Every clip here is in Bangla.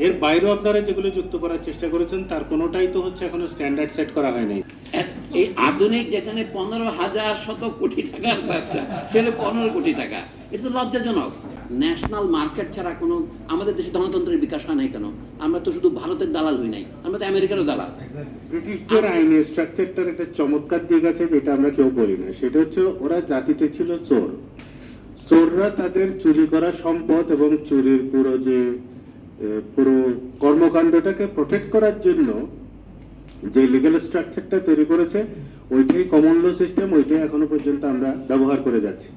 এর বাইরেও আপনারা যেগুলো যুক্ত করার চেষ্টা করেছেন তার কোনোটাই তো হচ্ছে এখনো স্ট্যান্ডার্ড সেট করা হয় নাই। এই আধুনিক যেখানে 15,000 শত কোটি টাকার ব্যবসা, সেটা 15 কোটি টাকা, এটা তো লজ্জাজনক। ন্যাশনাল মার্কেট ছাড়া কোনো আমাদের দেশে গণতন্ত্রের বিকাশ হয় নাই কেন? আমরা তো শুধু ভারতের দালাল হই নাই, আমরা তো আমেরিকারও দালাল। ব্রিটিশদের আইনের স্ট্রাকচারটার একটা চমৎকার দিক আছে যেটা আমরা কেউ বলি না, সেটা হচ্ছে ওরা জাতিতে ছিল চোর। চোররা তাদের চুরি করা সম্পদ এবং চুরির পুরো কর্মকাণ্ডটাকে প্রোটেক্ট করার জন্য যে লিগ্যাল স্ট্রাকচারটা তৈরি করেছে ওইটাই কমন ল সিস্টেম, ওইটাই এখনো পর্যন্ত আমরা ব্যবহার করে যাচ্ছি।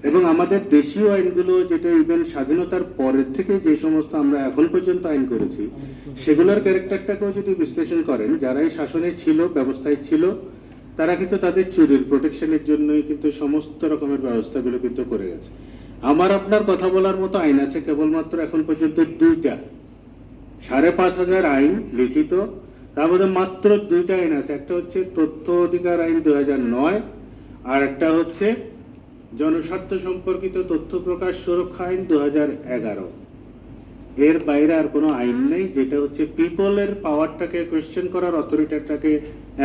এবং আমাদের দেশীয় আইনগুলো যেটা ইভেন স্বাধীনতার পরের থেকে যে সমস্ত আমরা এখন পর্যন্ত আইন করেছি সেগুলোর ক্যারেক্টারটাকেও যদি বিশ্লেষণ করেন, যারা এই শাসনে ছিল, ব্যবস্থায় ছিল, তারা কিন্তু তাদের চুরির প্রোটেকশনের জন্যই কিন্তু সমস্ত রকমের ব্যবস্থাগুলো কিন্তু করে গেছে। আমার আপনার কথা বলার মতো আইন আছে কেবলমাত্র এখন পর্যন্ত 2টা, 5,500 আইন লিখিত, তার মধ্যে মাত্র 2টা আইন আছে। একটা হচ্ছে তথ্য অধিকার আইন 2009, আর একটা হচ্ছে জনস্বার্থ সম্পর্কিত তথ্য প্রকাশ সুরক্ষা আইন 2011। এর বাইরে আর কোনো আইন নেই যেটা হচ্ছে পিপলের পাওয়ারটাকে কোয়েশ্চেন করার, অথরিটিটাকে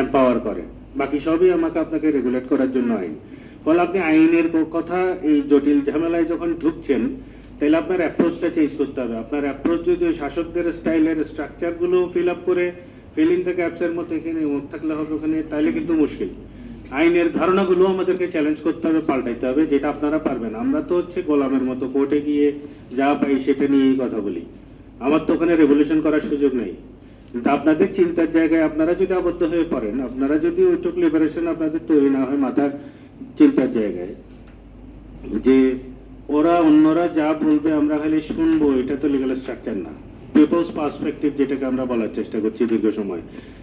এম্পাওয়ার করে। বাকি সবই আমাকে আপনাকে রেগুলেট করার জন্য আইন। ফলে আপনি আইনের কথা এই জটিল ঝামেলায় যখন ঢুকছেন, তাহলে আপনার অ্যাপ্রোচটা চেঞ্জ করতে হবে। আপনার অ্যাপ্রোচ যদি শাসকদের স্টাইলের স্ট্রাকচারগুলো ফিল আপ করে ফিল ইন দ্য গ্যাপসের মতো এখানে থাকলে হবে ওখানে, তাহলে কিন্তু মুশকিল। আইনের ধারণাগুলো আমাদেরকে চ্যালেঞ্জ করতে হবে, পাল্টাইতে হবে, যেটা আপনারা পারবেন। আমরা তো হচ্ছে গোলামের মতো কোর্টে গিয়ে যা পাই সেটা নিয়েই কথা বলি। আমার তো ওখানে রেভলিউশন করার সুযোগ নেই। কিন্তু আপনাদের চিন্তার জায়গায় আপনারা যদি আবদ্ধ হয়ে পড়েন, আপনারা যদি ওইটুক লিবারেশন আপনাদের তৈরি না হয় মাথার চিন্তার জায়গায়, যে ওরা অন্যরা যা বলবে আমরা খালি শুনবো, এটা তো লিগ্যাল স্ট্রাকচার না। পিপলস পার্সপেক্টিভ যেটাকে আমরা বলার চেষ্টা করছি দীর্ঘ সময়,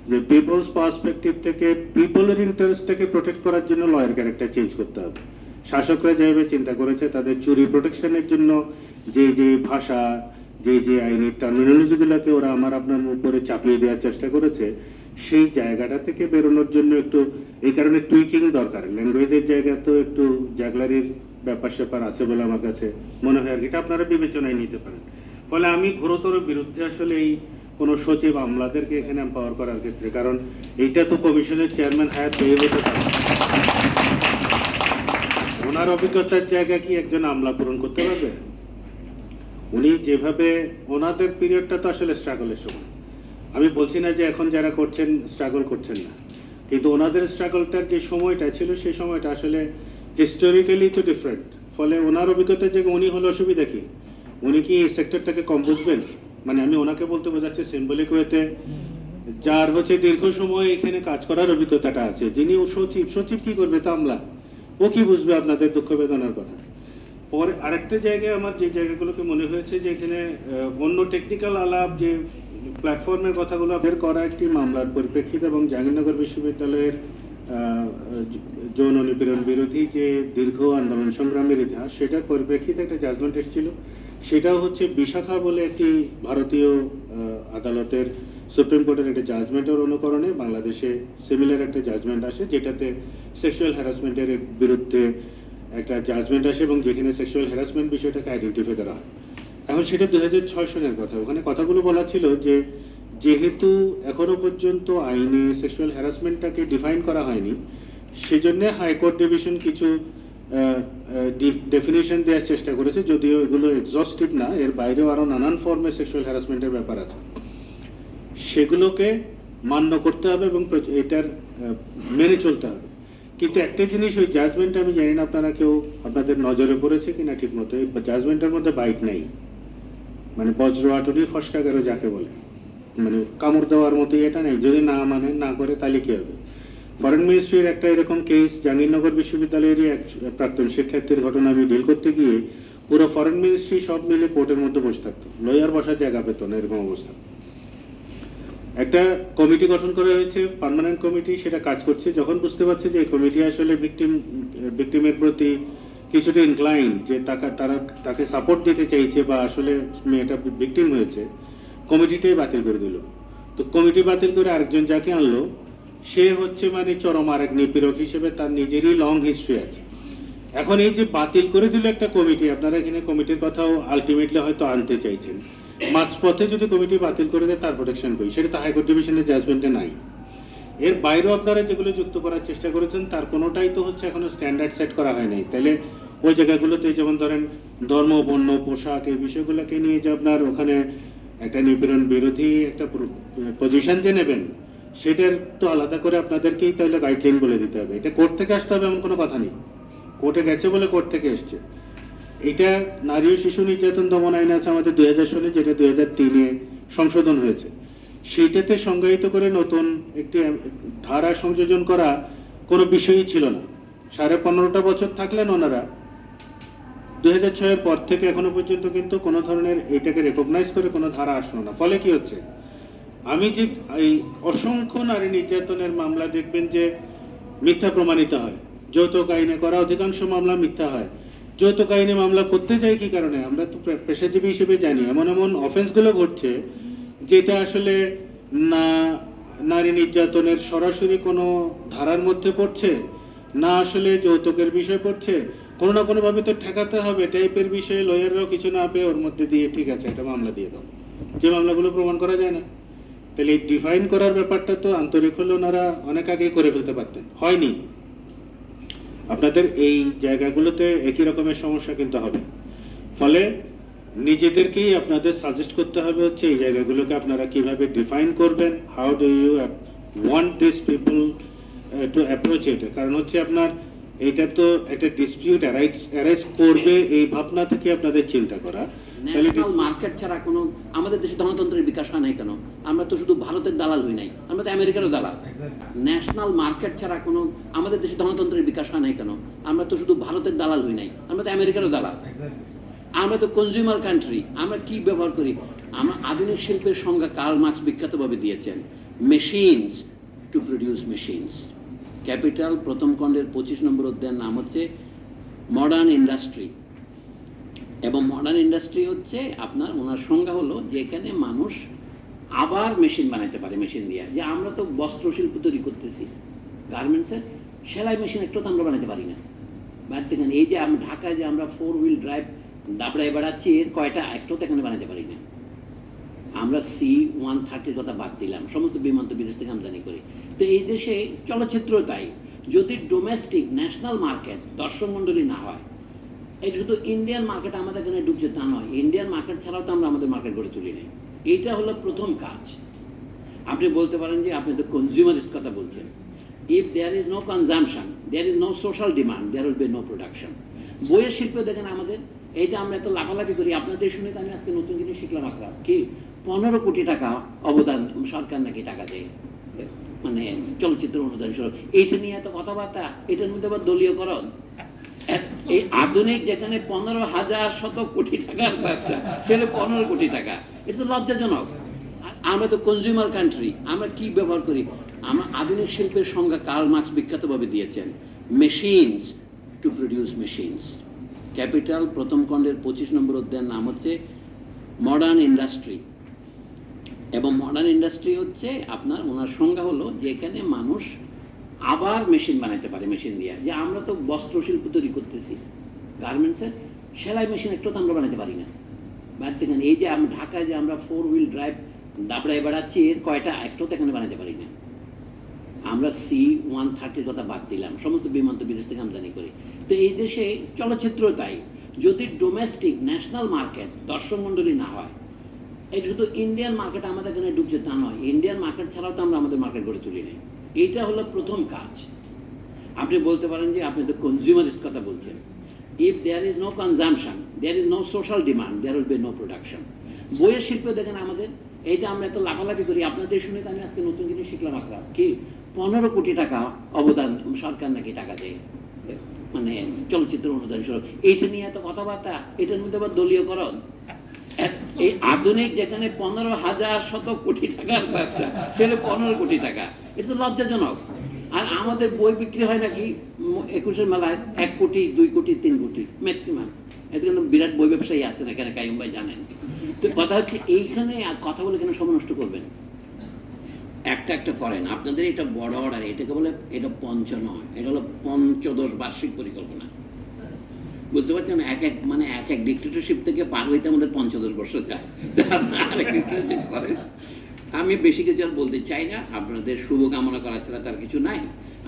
যে পিপলস পার্সপেক্টিভ থেকে পিপলের ইন্টারেস্টটাকে প্রোটেক্ট করার জন্য লয়ের ক্যারেক্টার চেঞ্জ করতে হবে। শাসকরা যেভাবে চিন্তা করেছে তাদের চুরি প্রোটেকশনের জন্য যে ভাষা, যে আইনি টার্মিনোলজিগুলোকে ওরা আমার আপনার উপরে চাপিয়ে দেওয়ার চেষ্টা করেছে, সেই জায়গাটা থেকে বেরোনোর জন্য একটু এই কারণে টুইকিং দরকার। ল্যাঙ্গুয়েজের জায়গায় তো একটু জাগলারির ব্যাপার স্যাপার আছে বলে আমার কাছে মনে হয়, আর এটা আপনারা বিবেচনায় নিতে পারেন। ফলে আমি ঘোরতর বিরুদ্ধে আসলে এই কোনো সচিব আমলাদেরকে এখানে এম্পাওয়ার করার ক্ষেত্রে, কারণ এইটা তো কমিশনের চেয়ারম্যান হায়াত পেয়ে হতে পারে। ওনার অভিজ্ঞতার জায়গা কি একজন আমলা পূরণ করতে পারবে? উনি যেভাবে, ওনাদের পিরিয়ডটা তো আসলে স্ট্রাগলের সময়। আমি বলছি না যে এখন যারা করছেন স্ট্রাগল করছেন না, কিন্তু ওনাদের স্ট্রাগলটার যে সময়টা ছিল সেই সময়টা আসলে হিস্টোরিক্যালি তো ডিফারেন্ট। ফলে ওনার অভিজ্ঞতার জায়গায় উনি হলে অসুবিধা কি? উনি কি এই সেক্টরটাকে কম বুঝবেন? মানে আমি ওনাকে বলতে বোঝাচ্ছি সিম্বলিক ওয়েতে, যার হচ্ছে দীর্ঘ সময় এখানে কাজ করার অভিজ্ঞতাটা আছে, যিনি ও সচিব কি করবে তা আমলা, ও কি বুঝবে আপনাদের দুঃখ বেদনার কথা? পরে আরেকটা জায়গায় আমার যে জায়গাগুলোকে মনে হয়েছে যে এখানে অন্য টেকনিক্যাল আলাপ, যে প্ল্যাটফর্মের কথাগুলো বের করা একটি মামলার পরিপ্রেক্ষিতে এবং জাহাঙ্গীরনগর বিশ্ববিদ্যালয়ের যৌন নিপীড়ন বিরোধী যে দীর্ঘ আন্দোলন সংগ্রামের ইতিহাস, সেটার পরিপ্রেক্ষিতে একটা জাজমেন্ট এসেছিল। সেটাও হচ্ছে বিশাখা বলে একটি ভারতীয় আদালতের, সুপ্রিম কোর্টের একটা জাজমেন্টের অনুকরণে বাংলাদেশে সিমিলার একটা জাজমেন্ট আসে, যেটাতে সেক্সুয়াল হ্যারাসমেন্টের বিরুদ্ধে একটা জাজমেন্ট আসে এবং যেখানে সেক্সুয়াল হ্যারাসমেন্ট বিষয়টাকে আইডেন্টিফাই করা হয়। এখন সেটা 2006 সনের কথা। ওখানে কথাগুলো বলা ছিল যে যেহেতু এখনো পর্যন্ত আইনে সেক্সুয়াল হ্যারাসমেন্টটাকে ডিফাইন করা হয়নি, সেজন্য হাইকোর্ট ডিভিশন কিছু ডেফিনেশন দেওয়ার চেষ্টা করেছে, যদিও এগুলো এক্সস্টিভ না, এর বাইরেও আরো নানান ফর্মে সেক্সুয়াল হ্যারাসমেন্টের ব্যাপার আছে। সেগুলোকে মান্য করতে হবে এবং এটার মেনে চলতে হবে। কিন্তু একটা জিনিস, ওই জাজমেন্ট আমি জানি না আপনারা কেউ আপনাদের নজরে পড়েছে কিনা ঠিক মতো, এই জাজমেন্টের মধ্যে বাইট নাই, মানে বজ্র আটুরি ফসকা গেল যাকে বলে, মানে কামড় দেওয়ার মতো এটা নেই। যদি না মানে না করে তাহলে কি হবে? ফরেন মিনিস্ট্রির একটা এরকম কেস জাহাঙ্গীরনগর বিশ্ববিদ্যালয়েরই এক প্রাক্তন শিক্ষার্থীর ঘটনা আমি ডিল করতে গিয়ে পুরো ফরেন মিনিস্ট্রি সব মিলে কোর্টের মধ্যে বসে থাকতো, লয়ার বসার জায়গা পেত না, এরকম অবস্থা। একটা কমিটি গঠন করা হয়েছে, পার্মানেন্ট কমিটি, সেটা কাজ করছে। যখন বুঝতে পারছে যে এই কমিটি আসলে ভিকটিমের প্রতি কিছুটা ইনক্লাইন, যে তাকে সাপোর্ট দিতে চাইছে বা আসলে মেয়েটা ভিকটিম হয়েছে, কমিটিটাই বাতিল করে দিল। তো কমিটি বাতিল করে আরেকজন যাকে আনলো, সে হচ্ছে মানে চরম আরেক নিপীড়ক হিসেবে, তার নিজেরই লং হিস্ট্রি আছে। এখন এই যে বাতিল করে দিল একটা কমিটি, আপনারা এখানে কমিটির কথাও আলটিমেটলি হয়তো আনতে চাইছেন, মাঝপথে যদি কমিটি বাতিল করে দেয় তার প্রোটেকশন কই, সেটা তো হাইকোর্ট ডিভিশনের জাজমেন্টে নাই। এর বাইরেও আপনারা যেগুলো যুক্ত করার চেষ্টা করেছেন তার কোনোটাই তো হচ্ছে এখনো স্ট্যান্ডার্ড সেট করা হয় নাই। তাহলে ওই জায়গাগুলোতে যেমন ধরেন ধর্ম, বর্ণ, পোশাক, এই বিষয়গুলোকে নিয়ে যে আপনার ওখানে একটা নিপীড়ন বিরোধী একটা পজিশন যে নেবেন, সেটার তো আলাদা করে আপনাদেরকেই তাহলে গাইডলাইন বলে দিতে হবে। এটা কোর্ট থেকে আসতে হবে এমন কোনো কথা নেই, কোর্টে গেছে বলে কোর্ট থেকে এসছে। এটা নারী ও শিশু নির্যাতন দমন আইন আছে আমাদের 2000 সালে, যেটা 2003-এ সংশোধন হয়েছে। সেইটাতে সংজ্ঞায়িত করে নতুন একটি ধারা সংযোজন করা কোনো বিষয়ই ছিল না। 15.5 বছর থাকলেন ওনারা। 2006-এর পর থেকে এখনো পর্যন্ত কিন্তু কোনো ধরনের এটাকে রেকগনাইজ করে কোনো ধারা আসলো না। ফলে কি হচ্ছে, আমি যে এই অসংখ্য নারী নির্যাতনের মামলা দেখবেন যে মিথ্যা প্রমাণিত হয়, যৌতুক আইনে করা অধিকাংশ মামলা মিথ্যা হয়। যৌতুক আইনে মামলা করতে যাই কি কারণে, আমরা তো পেশাজীবী হিসেবে জানি এমন এমন অফেন্সগুলো ঘটছে যেটা আসলে না নারী নির্যাতনের সরাসরি কোনো ধারার মধ্যে পড়ছে, না আসলে যৌতুকের বিষয় পড়ছে, কোনো না কোনোভাবে তো ঠেকাতে হবে টাইপের বিষয়ে লয়াররাও কিছু না পেয়ে ওর মধ্যে দিয়ে ঠিক আছে একটা মামলা দিয়ে দাও, যে মামলাগুলো প্রমাণ করা যায় না। তাহলে এই ডিফাইন করার ব্যাপারটা তো আন্তরিক হলে ওনারা অনেক আগেই করে ফেলতে পারতেন, হয়নি। আপনাদের এই জায়গাগুলোতে একই রকমের সমস্যা কিন্তু হবে। ফলে নিজেদেরকেই আপনাদের সাজেস্ট করতে হবে হচ্ছে এই জায়গাগুলোকে আপনারা কিভাবে ডিফাইন করবেন, how do you want this people to approach it. কারণ হচ্ছে আপনার এটা তো একটা ডিসপিউট অ্যারাইজ করবে এই ভাবনা থেকে আপনাদের চিন্তা করা। তাহলে ন্যাশনাল মার্কেট ছাড়া কোনো আমাদের দেশে ধনতন্ত্রের বিকাশ হয় নাই কেন? আমরা তো শুধু ভারতের দালাল হই নাই, আমরা তো আমেরিকারও দালাল। ন্যাশনাল মার্কেট ছাড়া কোনো আমাদের দেশে ধনতন্ত্রের বিকাশ হয় নাই কেন? আমরা তো শুধু ভারতের দালাল হই নাই, আমরা তো আমেরিকারও দালাল। আমরা তো কনজিউমার কান্ট্রি। আমরা কি ব্যবহার করি? আমরা আধুনিক শিল্পের সংজ্ঞা কার্ল মার্কস বিখ্যাতভাবে দিয়েছেন, machines to produce machines. Capital প্রথম খণ্ডের 25 নম্বর অধ্যায়ের নাম হচ্ছে মডার্ন ইন্ডাস্ট্রি। এবং মডার্ন ইন্ডাস্ট্রি হচ্ছে আপনার ওনার সংজ্ঞা হলো যে এখানে মানুষ আবার মেশিন বানাইতে পারে, মেশিন দিয়ে। যে আমরা তো বস্ত্র শিল্প তৈরি করতেছি, গার্মেন্টসের সেলাই মেশিন একটু তো আমরা বানাইতে পারি না। বাড়িতে এই যে আমরা ঢাকায় যে আমরা 4 হুইল ড্রাইভ দাবড়ায় বেড়াচ্ছি, এর কয়টা একটাও তো এখানে বানাইতে পারি না। আমরা C-130 কথা বাদ দিলাম, সমস্ত বিমান তো বিদেশ থেকে আমদানি করি। তো এই দেশে চলচ্চিত্র তাই, যদি ডোমেস্টিক ন্যাশনাল মার্কেট দর্শক মণ্ডলী না হয়, এই শুধু ইন্ডিয়ান মার্কেট আমাদের এখানে ঢুকছে তা নয়, ইন্ডিয়ান মার্কেট ছাড়াও তো আমরা আমাদের মার্কেট গড়ে তুলি নাই। এইটা হলো প্রথম কাজ। আপনি বলতে পারেন যে আপনি তো কনজিউমারিস্ট কথা বলছেন। If there is no consumption, there is no social demand, there will be no production. বইয়ের শিল্প দেখেন আমাদের, এই যে আমরা এত লাফালাফি করি, আপনাদের শুনে তো আমি আজকে নতুন জিনিস শিখলাম। আকরাম কি 15 কোটি টাকা অবদান সরকার নাকি টাকা দেয়, মানে চলচ্চিত্র অনুদান সহ। এইটা নিয়ে এত কথাবার্তা, এটার মধ্যে আবার দলীয়করণ। এই আধুনিক যেখানে 15,000 শত কোটি টাকার ব্যবসা, সেটা 15 কোটি টাকা, এটা তো লজ্জাজনক। আর আমরা তো কনজিউমার কান্ট্রি। আমরা কি ব্যবহার করি? আমরা আধুনিক শিল্পের সংজ্ঞা কার্ল মার্কস বিখ্যাতভাবে দিয়েছেন, machines to produce machines. Capital প্রথম খণ্ডের 25 নম্বর অধ্যায়ের নাম হচ্ছে মডার্ন ইন্ডাস্ট্রি। এবং মডার্ন ইন্ডাস্ট্রি হচ্ছে আপনার ওনার সংজ্ঞা হলো যে এখানে মানুষ আবার মেশিন বানাইতে পারে, মেশিন দিয়ে। যে আমরা তো বস্ত্র শিল্প তৈরি করতেছি, গার্মেন্টসের সেলাই মেশিন একটু তো আমরা বানাইতে পারি না। বাড়িতে এই যে আমরা ঢাকায় যে আমরা 4 হুইল ড্রাইভ দাবড়ায় বেড়াচ্ছি, এর কয়টা একটাও তো এখানে বানাইতে পারি না। আমরা C-130 কথা বাদ দিলাম, সমস্ত বিমান তো বিদেশ থেকে আমদানি করি। তো এই দেশে চলচ্চিত্র তাই, যদি ডোমেস্টিক ন্যাশনাল মার্কেট দর্শক মণ্ডলী না হয়, এই শুধু ইন্ডিয়ান মার্কেট আমাদের এখানে ঢুকছে তা নয়, ইন্ডিয়ান মার্কেট ছাড়াও তো আমরা আমাদের মার্কেট গড়ে তুলি নাই। এইটা হলো প্রথম কাজ। আপনি বলতে পারেন যে আপনি তো কনজিউমারিস্ট কথা বলছেন। If there is no consumption, there is no social demand, there will be no production. বইয়ের শিল্প দেখেন আমাদের, এই যে আমরা এত লাফালাফি করি, আপনাদের শুনে তো আমি আজকে নতুন জিনিস শিখলাম। আকরাম কি 15 কোটি টাকা অবদান সরকার নাকি টাকা দেয়, মানে চলচ্চিত্র অনুদান সহ। এইটা নিয়ে এত কথাবার্তা, এটার মধ্যে আবার দলীয়করণ। এই আধুনিক যেখানে 15,000 শত কোটি টাকার ব্যবসা, সেটা 15 কোটি টাকা, এটা তো লজ্জাজনক। আর আমাদের বই বিক্রি হয় নাকি 21-এর মেলায় 1 কোটি, 2 কোটি, 3 কোটি ম্যাক্সিমাম। এটা কিন্তু বিরাট বই ব্যবসায়ী আছে না, কেন কাইম ভাই জানেন। তো কথা হচ্ছে এইখানে কথা বলে কেন সময় নষ্ট করবেন? একটা একটা করেন। আপনাদের এটা বড় অর্ডার, এটাকে বলে এটা পঞ্চ নয়, এটা হলো 15 বার্ষিক পরিকল্পনা। বুঝতে পারছেন, এক এক ডিক্টেটরশিপ থেকে পার হইতে আমাদের 50 বছর যায়। আরেক ডিক্টেটরশিপ করেন। আমি বেশি কিছু আর বলতে চাই না, আপনাদের শুভকামনা করা ছাড়া তার কিছু নাই।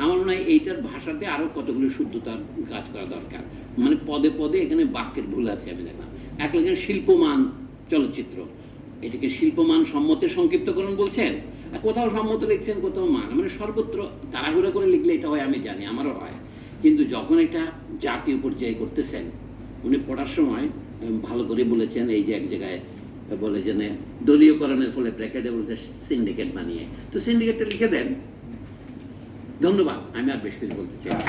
আমার মনে হয় এইটার ভাষাতে আরো কতগুলো শুদ্ধতার কাজ করা দরকার। মানে পদে পদে এখানে বাক্যের ভুল আছে আমি দেখলাম। এক লেখেন শিল্পমান চলচ্চিত্র, এটাকে শিল্পমান সম্মতের সংক্ষিপ্তকরণ বলছেন, আর কোথাও সম্মত লিখছেন, কোথাও মান, মানে সর্বত্র তাড়াহুড়া করে লিখলে এটা হয় আমি জানি, আমারও হয়। কিন্তু যখন এটা জাতীয় পর্যায়ে করতেছেন, উনি পড়ার সময় ভালো করে বলেছেন, এই যে এক জায়গায় বলে যে দলীয়করণের ফলে ব্র্যাকেটে বলছে সিন্ডিকেট বানিয়ে, তো সিন্ডিকেটটা লিখে দেন। ধন্যবাদ, আমি আর বেশ কিছু বলতে চাই না।